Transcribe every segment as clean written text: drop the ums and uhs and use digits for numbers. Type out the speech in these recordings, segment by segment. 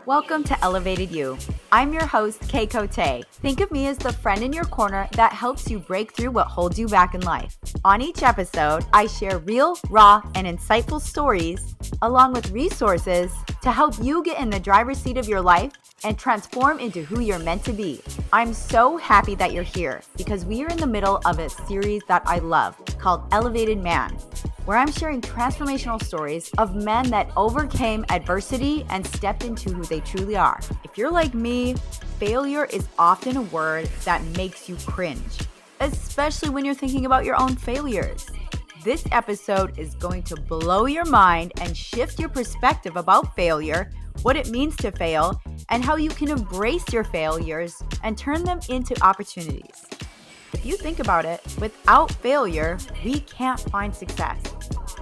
Welcome to Elevated You. I'm your host, Keiko Tay. Think of me as the friend in your corner that helps you break through what holds you back in life. On each episode, I share real, raw, and insightful stories, along with resources to help you get in the driver's seat of your life and transform into who you're meant to be. I'm so happy that you're here because we are in the middle of a series that I love called Elevated Man, where I'm sharing transformational stories of men that overcame adversity and stepped into who they truly are. If you're like me, failure is often a word that makes you cringe, especially when you're thinking about your own failures. This episode is going to blow your mind and shift your perspective about failure, what it means to fail, and how you can embrace your failures and turn them into opportunities. If you think about it, without failure, we can't find success.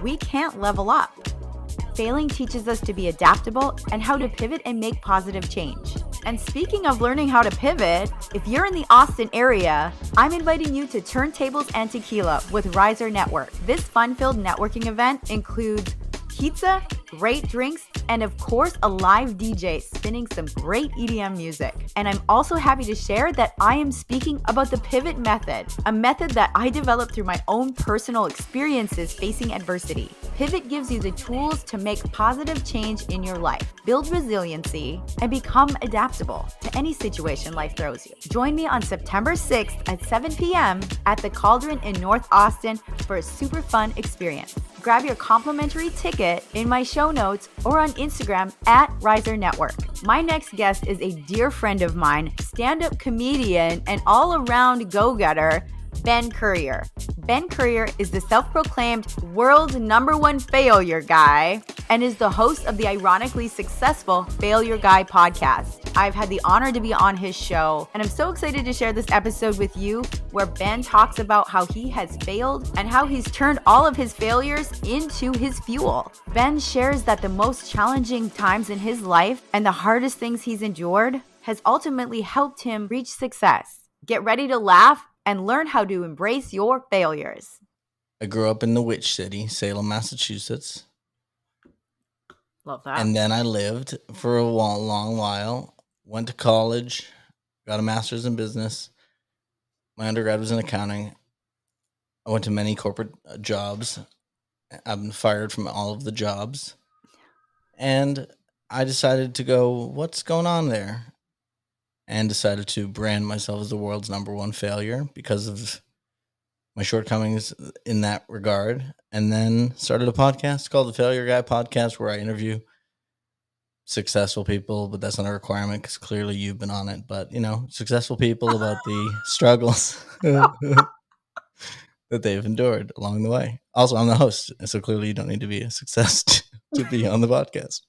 We can't level up. Failing teaches us to be adaptable and how to pivot and make positive change. And speaking of learning how to pivot, if you're in the Austin area, I'm inviting you to Turntables and Tequila with Riser Network. This fun-filled networking event includes pizza, great drinks, and of course, a live DJ spinning some great EDM music. And I'm also happy to share that I am speaking about the pivot method, a method that I developed through my own personal experiences facing adversity. Pivot gives you the tools to make positive change in your life, build resiliency, and become adaptable to any situation life throws you. Join me on September 6th at 7 p.m. at the Cauldron in North Austin for a super fun experience. Grab your complimentary ticket in my show notes or on Instagram at Riser Network. My next guest is a dear friend of mine, stand-up comedian and all-around go-getter, Ben Currier. Ben Currier is the self-proclaimed world's #1 failure guy and is the host of the ironically successful Failure Guy podcast. I've had the honor to be on his show, and I'm so excited to share this episode with you where Ben talks about how he has failed and how he's turned all of his failures into his fuel. Ben shares that the most challenging times in his life and the hardest things he's endured has ultimately helped him reach success. Get ready to laugh and learn how to embrace your failures. I grew up in the Witch City, Salem, Massachusetts. Love that. And then I lived for a long while, went to college, got a master's in business. My undergrad was in accounting. I went to many corporate jobs. I've been fired from all of the jobs. And I decided to go, what's going on there? And decided to brand myself as the world's #1 failure because of my shortcomings in that regard. And then started a podcast called the Failure Guy Podcast where I interview successful people, but that's not a requirement because clearly you've been on it. But, successful people about the struggles that they've endured along the way. Also, I'm the host, so clearly you don't need to be a success to be on the podcast.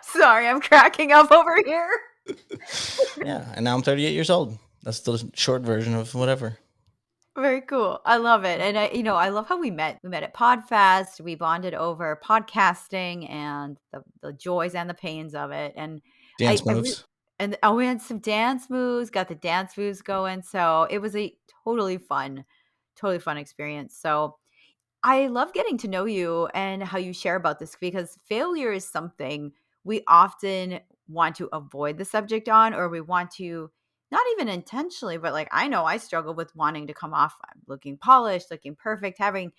Sorry, I'm cracking up over here. Yeah, and now I'm 38 years old. That's the short version of whatever. Very cool. I love it. And I love how we met. We met at PodFest. We bonded over podcasting and the joys and the pains of it. And Dance moves. We had some dance moves, got the dance moves going. So it was a totally fun experience. So I love getting to know you and how you share about this because failure is something we often want to avoid the subject on, or we want to not even intentionally, but like I know I struggle with wanting to come off looking polished, looking perfect, having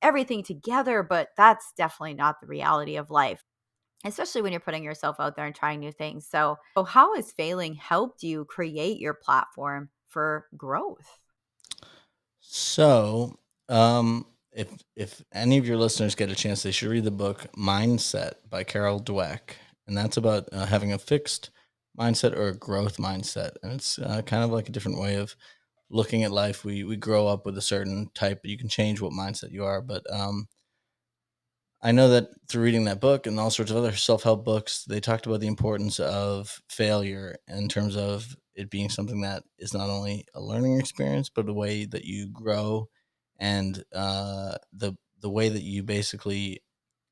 everything together, but that's definitely not the reality of life, especially when you're putting yourself out there and trying new things. So how has failing helped you create your platform for growth? So, if any of your listeners get a chance, they should read the book Mindset by Carol Dweck, and that's about having a fixed mindset or a growth mindset, and it's kind of like a different way of looking at life. We grow up with a certain type, but you can change what mindset you are. But I know that through reading that book and all sorts of other self-help books, they talked about the importance of failure in terms of it being something that is not only a learning experience, but a way that you grow and the way that you basically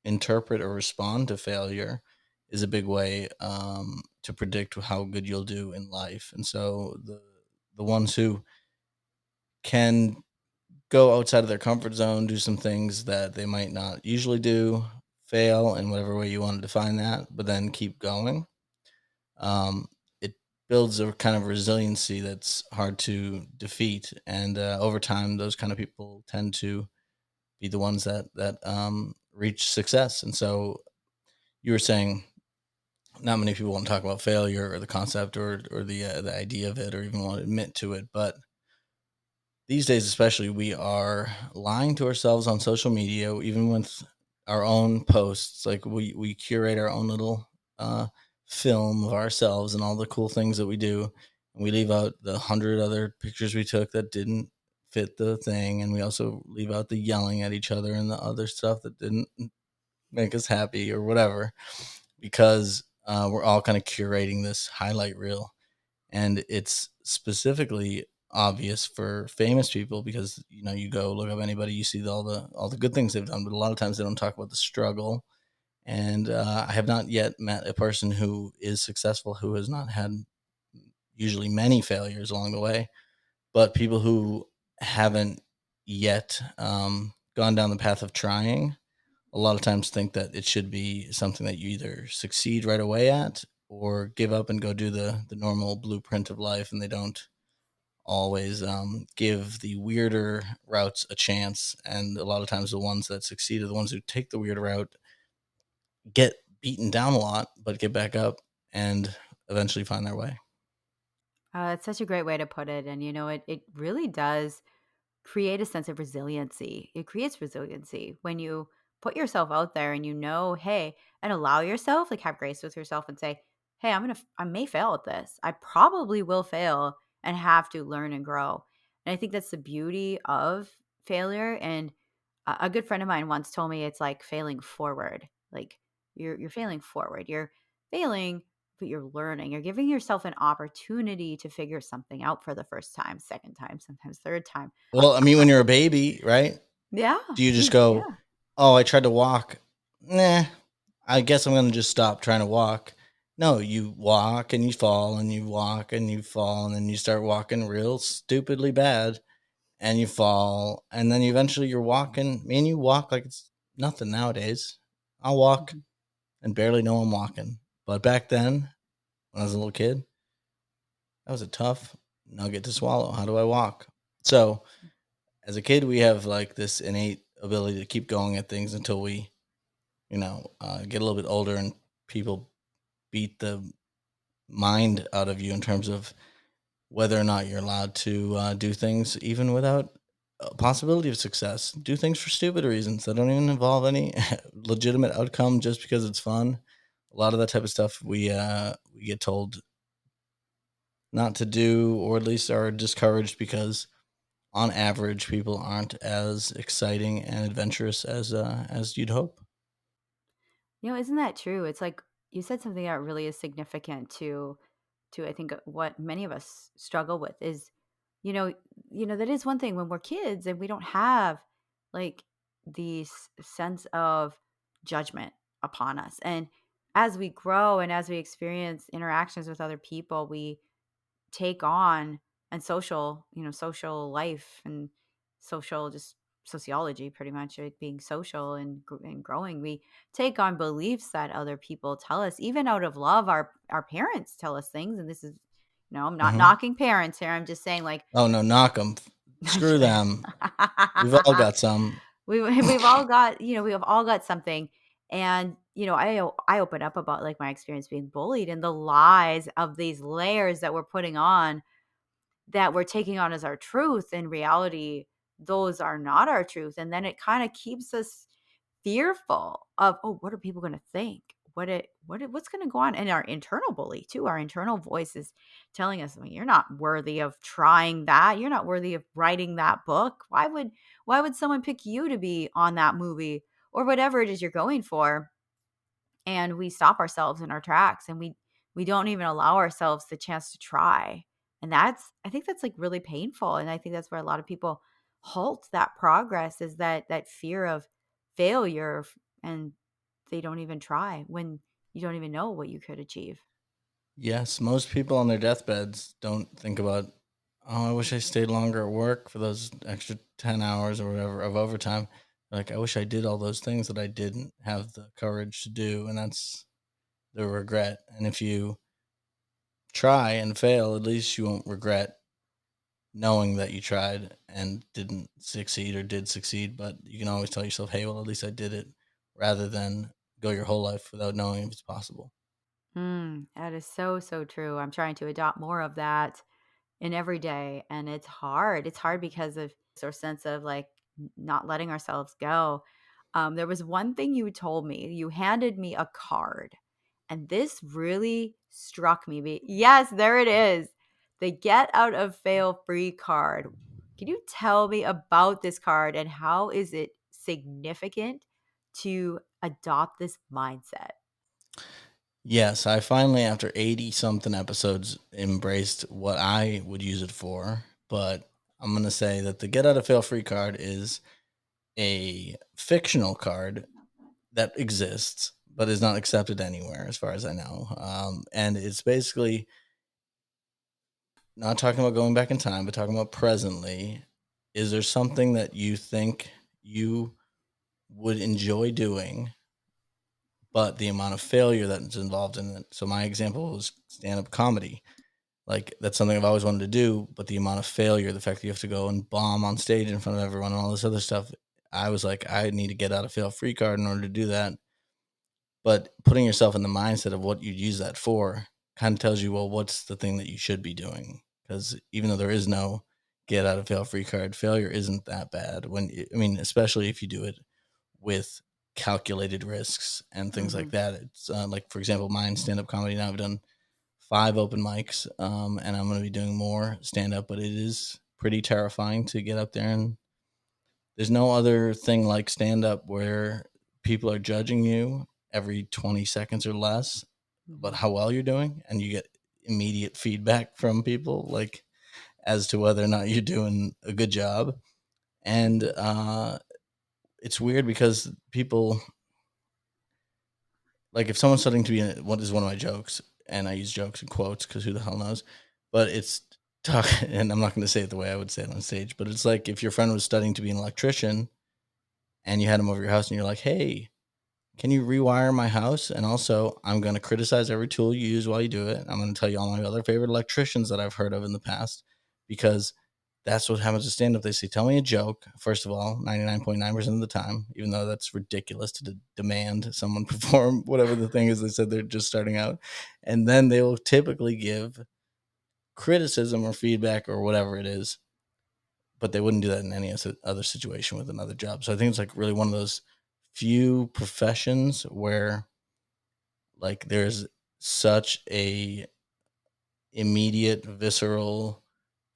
interpret or respond to failure is a big way to predict how good you'll do in life. And so the ones who can go outside of their comfort zone, do some things that they might not usually do, fail in whatever way you want to define that, but then keep going. um, it builds a kind of resiliency that's hard to defeat. And over time, those kind of people tend to be the ones that reach success. And so you were saying not many people want to talk about failure or the concept or the idea of it or even want to admit to it, but these days especially we are lying to ourselves on social media, even with our own posts. Like we curate our own little uh film of ourselves and all the cool things that we do, and we leave out the 100 other pictures we took that didn't fit the thing, and we also leave out the yelling at each other and the other stuff that didn't make us happy or whatever, because we're all kind of curating this highlight reel. And it's specifically obvious for famous people because you go look up anybody, you see all the good things they've done, but a lot of times they don't talk about the struggle. And I have not yet met a person who is successful who has not had usually many failures along the way. But people who haven't yet gone down the path of trying a lot of times think that it should be something that you either succeed right away at or give up and go do the normal blueprint of life, and they don't always give the weirder routes a chance. And a lot of times the ones that succeed are the ones who take the weird route, get beaten down a lot, but get back up and eventually find their way. It's such a great way to put it. And, it really does create a sense of resiliency. It creates resiliency when you put yourself out there and hey, and allow yourself, like have grace with yourself and say, hey, I may fail at this. I probably will fail and have to learn and grow. And I think that's the beauty of failure. And a good friend of mine once told me it's like failing forward. Like you're failing forward. You're failing, but you're learning. You're giving yourself an opportunity to figure something out for the first time, second time, sometimes third time. Well, I mean, when you're a baby, right? Yeah. Do you just go, Yeah. "Oh, I tried to walk. Nah, I guess I'm gonna just stop trying to walk." No, you walk and you fall and you walk and you fall and then you start walking real stupidly bad and you fall and then eventually you're walking. Man, you walk like it's nothing nowadays. I'll walk Mhm. and barely know I'm walking. But back then, when I was a little kid, that was a tough nugget to swallow. How do I walk? So, as a kid, we have like this innate ability to keep going at things until we get a little bit older and people beat the mind out of you in terms of whether or not you're allowed to do things even without a possibility of success. Do things for stupid reasons that don't even involve any legitimate outcome just because it's fun. A lot of that type of stuff we get told not to do, or at least are discouraged because on average people aren't as exciting and adventurous as you'd hope. Isn't that true? It's like you said something that really is significant to I think what many of us struggle with is, you know, that is one thing when we're kids and we don't have like the sense of judgment upon us. And as we grow and as we experience interactions with other people, we take on and social life and social just sociology pretty much, like being social and, and growing, we take on beliefs that other people tell us even out of love. Our parents tell us things, and this is, I'm not Hmm. knocking parents here, I'm just saying like Oh no, knock them, screw them. We've all got some. we've all got, we have all got something. And I open up about like my experience being bullied and the lies of these layers that we're putting on, that we're taking on as our truth. In reality, those are not our truth. And then it kind of keeps us fearful of, oh, what are people going to think? What's going to go on? And our internal bully too, our internal voice is telling us, well, you're not worthy of trying that. You're not worthy of writing that book. Why would someone pick you to be on that movie or whatever it is you're going for? And we stop ourselves in our tracks, and we don't even allow ourselves the chance to try. And I think that's like really painful, and I think that's where a lot of people halt that progress, is that fear of failure, and they don't even try when you don't even know what you could achieve. Yes, most people on their deathbeds don't think about, oh, I wish I stayed longer at work for those extra 10 hours or whatever of overtime. Like, I wish I did all those things that I didn't have the courage to do. And that's the regret. And if you try and fail, at least you won't regret knowing that you tried and didn't succeed or did succeed. But you can always tell yourself, hey, well, at least I did it, rather than go your whole life without knowing if it's possible. That is so, so true. I'm trying to adopt more of that in every day, and it's hard. It's hard because of our sense of like not letting ourselves go. There was one thing you told me. You handed me a card, and this really struck me. Yes, there it is. The get out of fail free card. Can you tell me about this card and how is it significant to adopt this mindset? Yes, I finally, after 80 something episodes, embraced what I would use it for. But I'm going to say that the Get Out of Fail Free card is a fictional card that exists, but is not accepted anywhere, as far as I know. And it's basically not talking about going back in time, but talking about presently. Is there something that you think you would enjoy doing, but the amount of failure that's involved in it? So, my example was stand up comedy. Like, that's something I've always wanted to do, but the amount of failure, the fact that you have to go and bomb on stage in front of everyone and all this other stuff, I was like, I need to get out of fail free card in order to do that. But putting yourself in the mindset of what you'd use that for kind of tells you, well, what's the thing that you should be doing? Because even though there is no get out of fail free card, failure isn't that bad. I mean, especially if you do it with calculated risks and things like Mhm. that. It's like, for example, mine stand up comedy. Now I've done 5 open mics, and I'm going to be doing more stand up, but it is pretty terrifying to get up there, and there's no other thing like stand up where people are judging you every 20 seconds or less about Mhm. how well you're doing, and you get immediate feedback from people, like, as to whether or not you're doing a good job. And it's weird because people, like, if someone's studying to be what is one of my jokes, and I use jokes in quotes because who the hell knows, but it's talk, and I'm not going to say it the way I would say it on stage, but it's like if your friend was studying to be an electrician and you had him over your house and you're like, hey, can you rewire my house? And also, I'm going to criticize every tool you use while you do it. I'm going to tell you all my other favorite electricians that I've heard of in the past, because that's what happens to stand up. They say, tell me a joke, first of all, 99.9% of the time, even though that's ridiculous to demand someone perform whatever the thing is they said they're just starting out. And then they will typically give criticism or feedback or whatever it is, but they wouldn't do that in any other situation with another job. So I think it's like really one of those few professions where, like, there's such a immediate visceral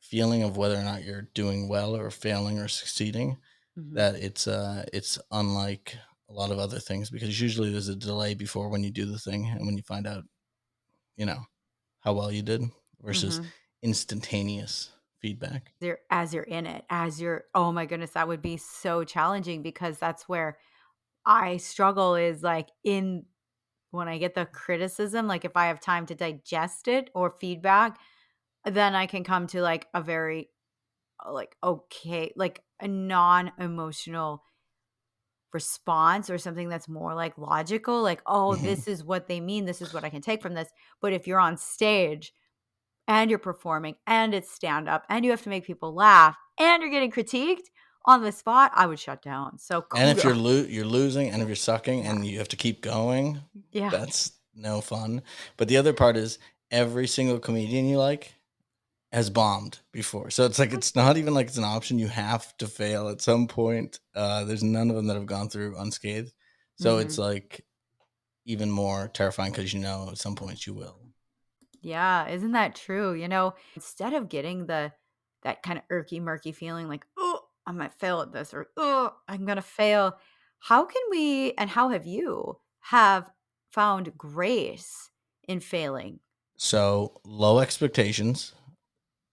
feeling of whether or not you're doing well or failing or succeeding, Mhm. that it's unlike a lot of other things, because usually there's a delay before when you do the thing and when you find out, you know, how well you did, versus Mhm. instantaneous feedback. As you're in it, as you're oh my goodness, that would be so challenging because that's where I struggle is like in when I get the criticism, like if I have time to digest it or feedback, then I can come to like a very like okay, like a non-emotional response or something that's more like logical, like, oh, Mhm. this is what they mean, this is what I can take from this. But if you're on stage and you're performing and it's stand up and you have to make people laugh and you're getting critiqued on the spot, I would shut down. So And if kudos. you're losing, and if you're sucking Yeah. and you have to keep going, Yeah. that's no fun. But the other part is every single comedian you like has bombed before. So it's like it's not even like it's an option. You have to fail at some point. There's none of them that have gone through unscathed. So it's Mhm. like even more terrifying because you know at some point you will. Yeah, isn't that true? Instead of getting that kind of irky murky feeling like, "Oh, I might fail at this," or "Oh, I'm gonna fail." How can we and how have you have found grace in failing? So low expectations,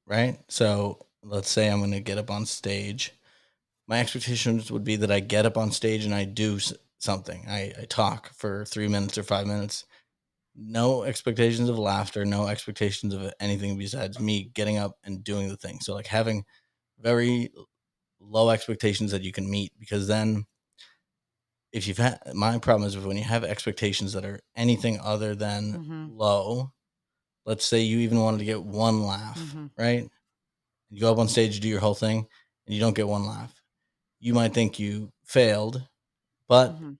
right? So let's say I'm going to get up on stage. My expectations would be that I get up on stage and I do something. I talk for 3 minutes or 5 minutes. No expectations of laughter, no expectations of anything besides me getting up and doing the thing. So, like, having very low expectations that you can meet, because then if you've had, my problem is when you have expectations that are anything other than Mhm. low, let's say you even wanted to get one laugh, Mm-hmm. right? You go up on stage, you do your whole thing, and you don't get one laugh. You might think you failed, but Mm-hmm.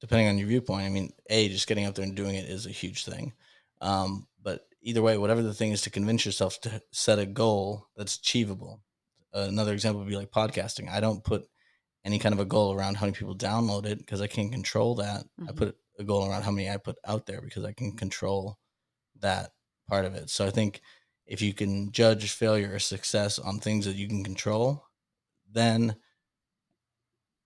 depending on your viewpoint, I mean, just getting out there and doing it is a huge thing. But either way, whatever the thing is, to convince yourself to set a goal that's achievable. Another example would be like podcasting. I don't put any kind of a goal around how many people download it because I can't control that. I Mm-hmm. put a goal around how many I put out there because I can control that part of it. So I think if you can judge failure or success on things that you can control, then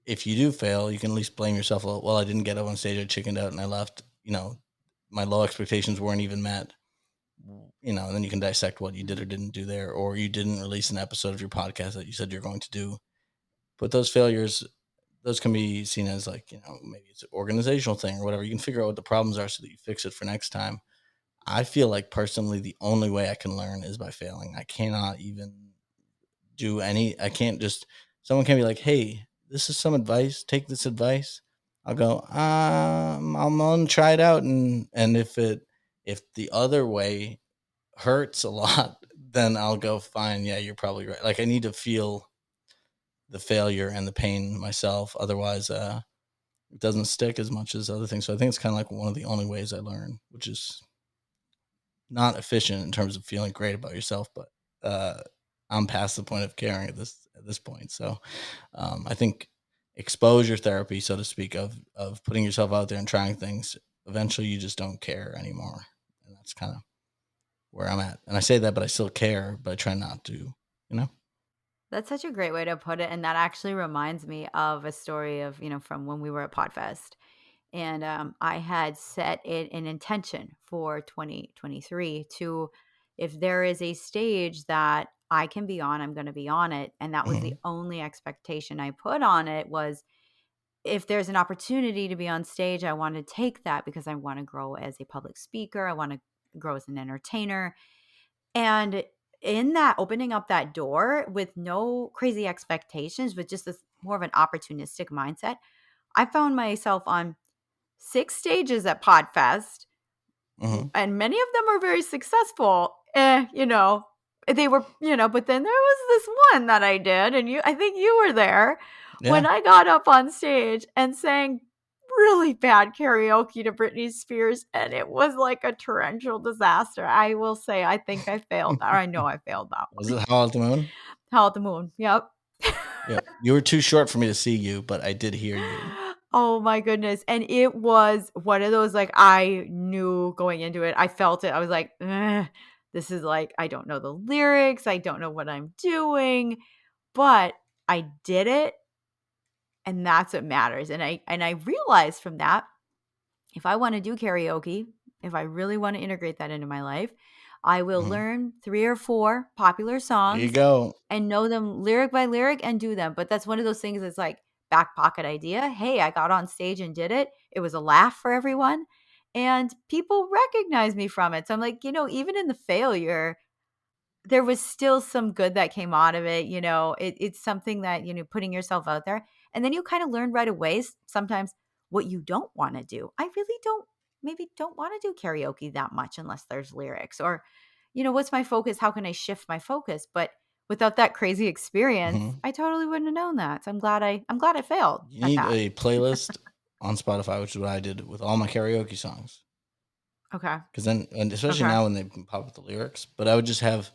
if you do fail, you can at least blame yourself. Well, I didn't get up on stage, I chickened out and I left. My low expectations weren't even met. And then you can dissect what you did or didn't do there, or you didn't release an episode of your podcast that you said you're going to do. But those failures, those can be seen as like, maybe it's an organizational thing or whatever. You can figure out what the problems are so that you fix it for next time. I feel like personally, the only way I can learn is by failing. I cannot even I can't just, someone can be like, hey, this is some advice. Take this advice. I'll go, I'm going to try it out. And if the other way hurts a lot, then I'll go, fine. Yeah, you're probably right. Like I need to feel the failure and the pain myself. Otherwise, it doesn't stick as much as other things. So I think it's kind of like one of the only ways I learn, which is not efficient in terms of feeling great about yourself, but uh, I'm past the point of caring at this point. So I think exposure therapy, so to speak, of putting yourself out there and trying things, eventually you just don't care anymore, and that's kind of where I'm at. And I say that, but I still care, but I try not to. You know. That's such a great way to put it. And that actually reminds me of a story of, from when we were at Podfest. And I had set it an intention for 2023 to, if there is a stage that I can be on, I'm going to be on it. And that was the Mhm. only expectation I put on it was, if there's an opportunity to be on stage, I want to take that because I want to grow as a public speaker. I want to grow as an entertainer. And in that, opening up that door with no crazy expectations, with just this more of an opportunistic mindset, I found myself on 6 stages at Podfest, Mhm. and many of them are very successful. They were, but then there was this one that I did, and I think you were there, when Yeah. I got up on stage and sang really bad karaoke to Britney Spears, and it was like a torrential disaster. I will say, I think I failed, or I know I failed that Was one. it Howl at the Moon? Hell at the Moon. Yep. Yeah. You were too short for me to see you, but I did hear you. Oh my goodness. And it was one of those, like, I knew going into it, I felt it. I was like, this is like, I don't know the lyrics. I don't know what I'm doing, but I did it. And that's what matters. And I realized from that, if I want to do karaoke, if I really want to integrate that into my life, I will Mhm. learn 3 or 4 popular There you songs go. and know them lyric by lyric and do them. But that's one of those things that's like back pocket idea. Hey, I got on stage and did it. It was a laugh for everyone. And people recognize me from it. So I'm like, even in the failure, there was still some good that came out of it. It's something that, putting yourself out there. And then you kind of learn right away sometimes what you don't want to do. I really don't want to do karaoke that much unless there's lyrics, or, what's my focus? How can I shift my focus? But without that crazy experience, Mhm. I totally wouldn't have known that. So I'm glad I failed You at need that. a playlist on Spotify, which is what I did with all my karaoke songs. Okay. Because then, and especially Okay. now when they can pop up the lyrics, but I would just have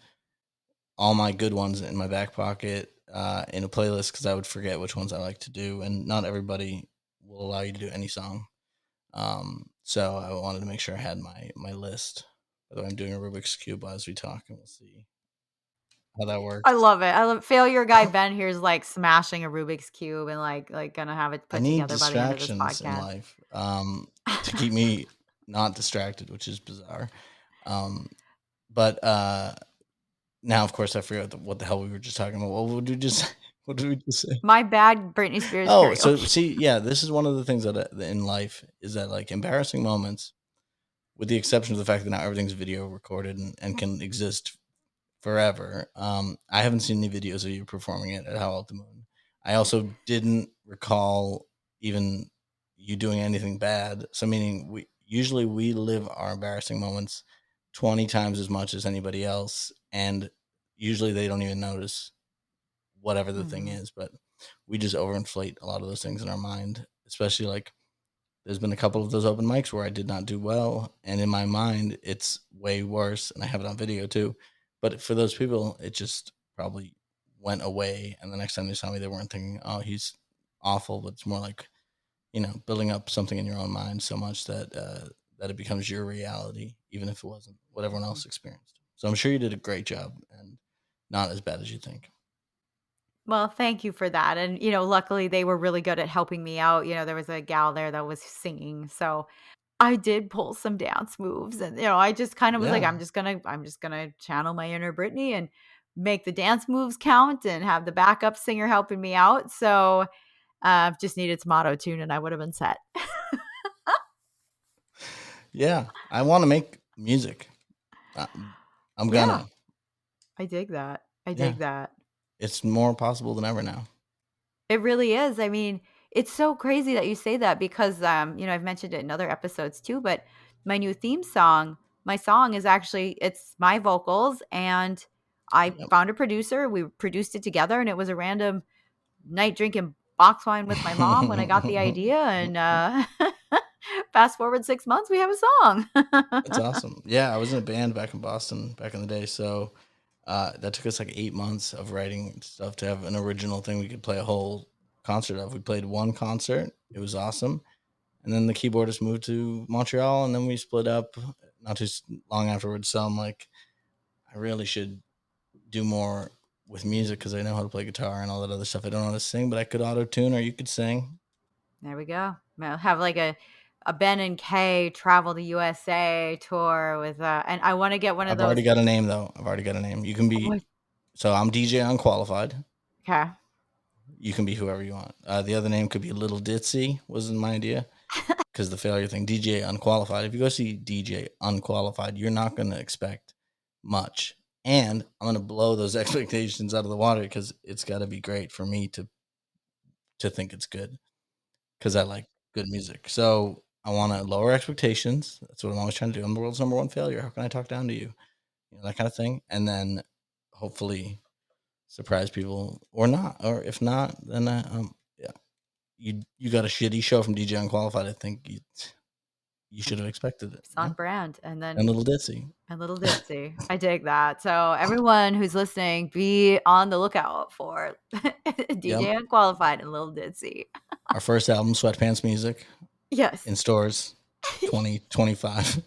all my good ones in my back pocket in a playlist because I would forget which ones I like to do, and not everybody will allow you to do any song. So I wanted to make sure I had my list. By the way, I'm doing a Rubik's cube as we talk, and we'll see how that I works. love it. I love failure guy Ben here's like smashing a Rubik's cube and like gonna have it I put need together by the end of this distractions in podcast. life to keep me not distracted, which is bizarre. Um, but now, of course, I forgot what the hell we were just talking about. What would we just? What did we just say? My bad Britney Spears Oh, so karaoke. see, yeah, this is one of the things that in life is that like embarrassing moments, with the exception of the fact that now everything's video recorded and can exist forever. I haven't seen any videos of you performing it at Howl at the Moon. I also didn't recall even you doing anything bad. So meaning we live our embarrassing moments 20 times as much as anybody else, and usually they don't even notice whatever the thing Mhm. is, but we just overinflate a lot of those things in our mind, especially like there's been a couple of those open mics where I did not do well, and in my mind it's way worse, and I have it on video too. But for those people, it just probably went away, and the next time they saw me, they weren't thinking, "Oh, he's awful," but it's more like, building up something in your own mind so much that that it becomes your reality, even if it wasn't what everyone Mhm. else experienced. So I'm sure you did a great job, and not as bad as you think. Well, thank you for that, and, luckily, they were really good at helping me out. There was a gal there that was singing, so I did pull some dance moves, and, I just kind of was like, Yeah, I'm just gonna channel my inner Britney and make the dance moves count and have the backup singer helping me out. So, just needed some auto-tune and I would have been set. yeah. I want to make music. Uh, I'm Yeah, gonna. I dig that. I Yeah, dig that. it's more possible than ever now. It really is. I mean, it's so crazy that you say that because, I've mentioned it in other episodes too, but my new theme song, my song is actually it's my vocals and I Yep. found a producer. We produced it together and it was a random night drinking box wine with my mom when I got the idea and fast forward 6 months, we have a That's song. awesome. Yeah, I was in a band back in Boston back in the day, so that took us like 8 months of writing stuff to have an original thing we could play a whole concert of. We played one concert; it was awesome, and then the keyboardist moved to Montreal, and then we split up not long afterwards. So I'm like, I really should do more with music because I know how to play guitar and all that other stuff. I don't know how to sing, but I could auto tune or you could sing. There we go. I'll have like a Ben and Kay travel the USA tour with and I want to get one of I've those. already got a name though. I've already got a name. You can be so I'm DJ unqualified. Okay. You can be whoever you want. The other name could be Little Ditzy. Wasn't my idea because the failure thing. DJ unqualified. If you go see DJ unqualified, you're not going to expect much, and I'm going to blow those expectations out of the water because it's got to be great for me to think it's good because I like good music. So I want to lower expectations. That's what I'm always trying to do. I'm the world's number one failure. How can I talk down to you? That kind of thing, and then hopefully surprise people or not, or if not, then yeah, you got a shitty show from DJ Unqualified. I think you should have expected it, It's on brand. And Little Ditsy. And little Ditsy. I dig that. So everyone who's listening, be on the lookout for Yep, DJ Unqualified and Little Ditsy. our first album, Sweatpants Music, Yes. in stores, 2025.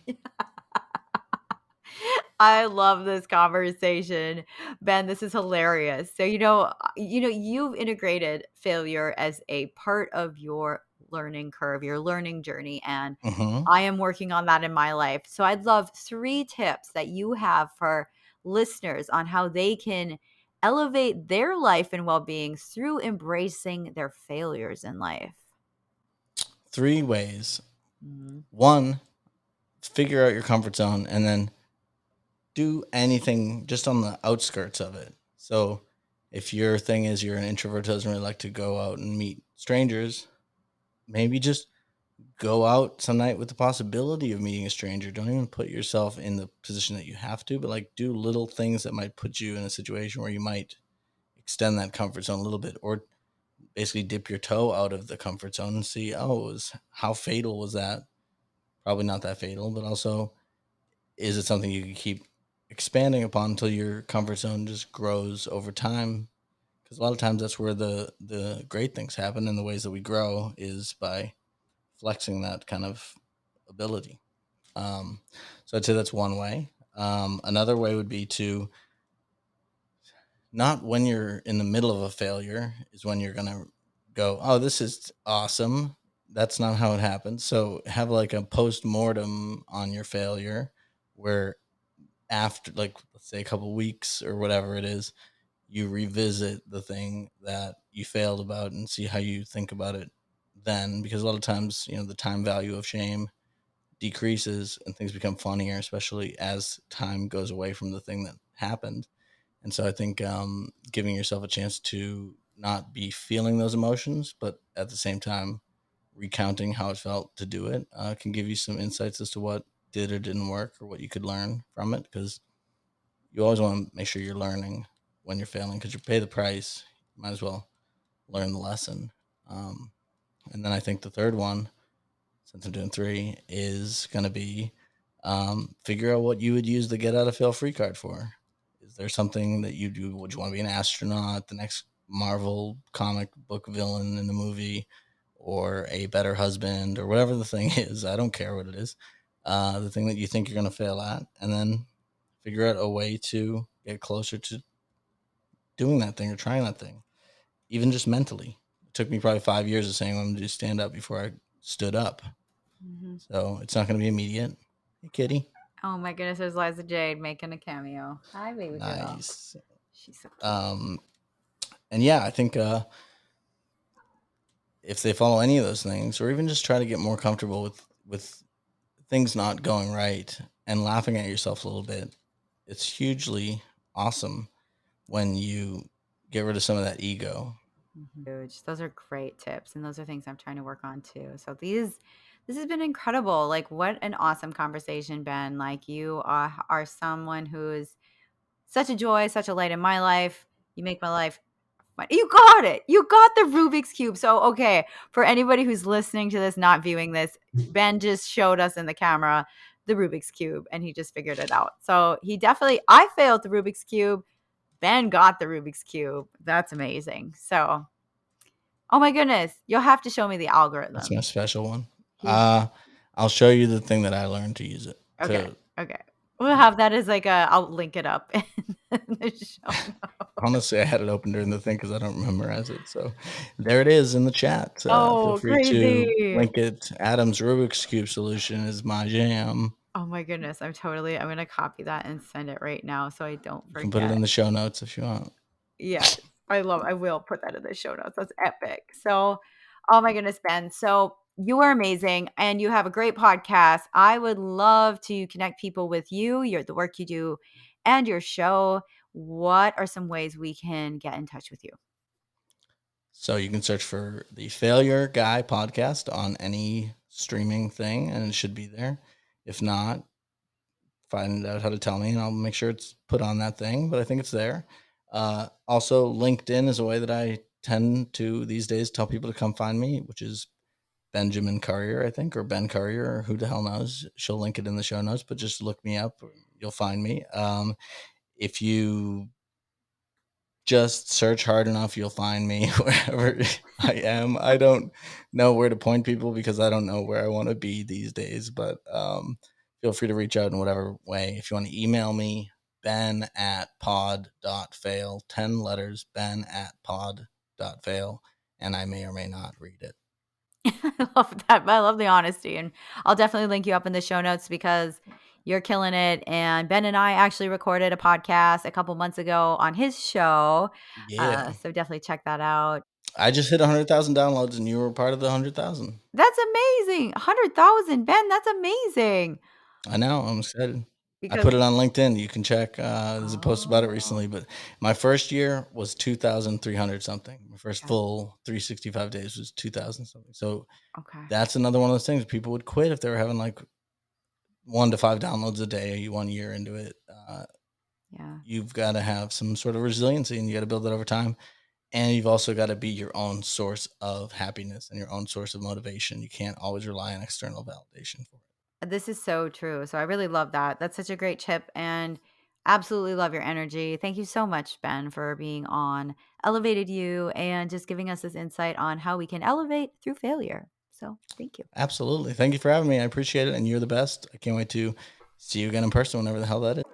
I love this conversation. Ben, this is hilarious. So, you've integrated failure as a part of your learning curve, your learning journey, and Hmm. I am working on that in my life. So, I'd love 3 tips that you have for listeners on how they can elevate their life and well-being through embracing their failures in life. 3 ways. Mhm. One, figure out your comfort zone, and then do anything just on the outskirts of it. So if your thing is you're an introvert who doesn't really like to go out and meet strangers, maybe just go out some night with the possibility of meeting a stranger. Don't even put yourself in the position that you have to, but like do little things that might put you in a situation where you might extend that comfort zone a little bit, or basically dip your toe out of the comfort zone and see, how fatal was that? Probably not that fatal, but also, is it something you can keep expanding upon until your comfort zone just grows over time? Because a lot of times that's where the great things happen, and the ways that we grow is by flexing that kind of ability. Um, so I'd say that's one way. Another way would be to not, when you're in the middle of a failure is when you're gonna go, oh, this is awesome. That's not how it happens. So have like a post mortem on your failure, where after, like, let's say a couple weeks or whatever it is, you revisit the thing that you failed about and see how you think about it then, because a lot of times, the time value of shame decreases and things become funnier, especially as time goes away from the thing that happened. And so I think giving yourself a chance to not be feeling those emotions, but at the same time recounting how it felt to do it, can give you some insights as to what did or didn't work or what you could learn from it, because you always want to make sure you're learning when you're failing, because you pay the price. You might as well learn the lesson. Um, and then I think the third one, since I'm doing three, is going to be figure out what you would use the get out of fail free card for. Is there something that you do? Would you want to be an astronaut, the next Marvel comic book villain in the movie, or a better husband, or whatever the thing is? I don't care what it is. The thing that you think you're going to fail at, and then figure out a way to get closer to doing that thing or trying that thing, even just mentally. It took me probably 5 years of saying I'm going to do stand up before I stood up. Mhm. So it's not going to be immediate. Hey, kitty. Oh my goodness, there's Liza Jade making a cameo. Hi, baby girl. Nice. She's so cute. And yeah, I think if they follow any of those things, or even just try to get more comfortable with things not going right and laughing at yourself a little bit, it's hugely awesome when you get rid of some of that ego. Huge. Those are great tips, and those are things I'm trying to work on too. So this has been incredible. Like, what an awesome conversation, Ben. Like, you are someone who's such a joy, such a light in my life. You make my life fun. You got it. You got the Rubik's Cube. So, okay, for anybody who's listening to this, not viewing this, Ben just showed us in the camera the Rubik's Cube, and he just figured it out. So he definitely, I failed the Rubik's Cube. Ben got the Rubik's Cube. That's amazing. So, oh my goodness, you'll have to show me the That's algorithm. my special one. He's I'll show you the thing that I learned to use it. okay. Okay. We'll have that as like I'll link it up in the show notes. Honestly, I had it open during the thing because I don't memorize it. So there it is in the chat. Feel Oh, free to crazy. link it. Adam's Rubik's Cube solution is my jam. Oh my goodness. I'm going to copy that and send it right now so I don't You can put it forget. in the show notes if you want. Yes. I will put that in the show notes. That's epic. So, oh my goodness, Ben. So you are amazing and you have a great podcast. I would love to connect people with you, the work you do, and your show. What are some ways we can get in touch with you? So you can search for the Failure Guy podcast on any streaming thing, and it should be there. If not, find out how to tell me, and I'll make sure it's put on that thing. But I think it's there. Also, LinkedIn is a way that I tend to these days tell people to come find me, which is Benjamin Currier, I think, or Ben Currier, or who the hell knows. She'll link it in the show notes, but just look me up. You'll find me. If you just search hard enough, you'll find me wherever I am. I don't know where to point people because I don't know where I want to be these days, but feel free to reach out in whatever way. If you want to email me, ben@pod.fail, 10 letters, ben@pod.fail, and I may or may not read it. I love that. I love the honesty. And I'll definitely link you up in the show notes because you're killing it. And Ben and I actually recorded a podcast a couple months ago on his show. Yeah. So definitely check that out. I just hit 100,000 downloads and you were part of the 100,000. That's amazing. 100,000, Ben. That's amazing. I know. I'm excited. I Because, put it on LinkedIn. You can check. There's a post about it recently, oh, but my first year was 2,300 something. My first okay. full 365 days was 2,000 something. So Okay. that's another one of those things. People would quit if they were having like 1 to 5 downloads a day 1 year into it. Yeah. You've got to have some sort of resiliency and you got to build it over time. And you've also got to be your own source of happiness and your own source of motivation. You can't always rely on external validation for it. This is so true. So I really love that. That's such a great tip and absolutely love your energy. Thank you so much, Ben, for being on Elevated You and just giving us this insight on how we can elevate through failure. So thank you. Absolutely. Thank you for having me. I appreciate it. And you're the best. I can't wait to see you again in person whenever the hell that is.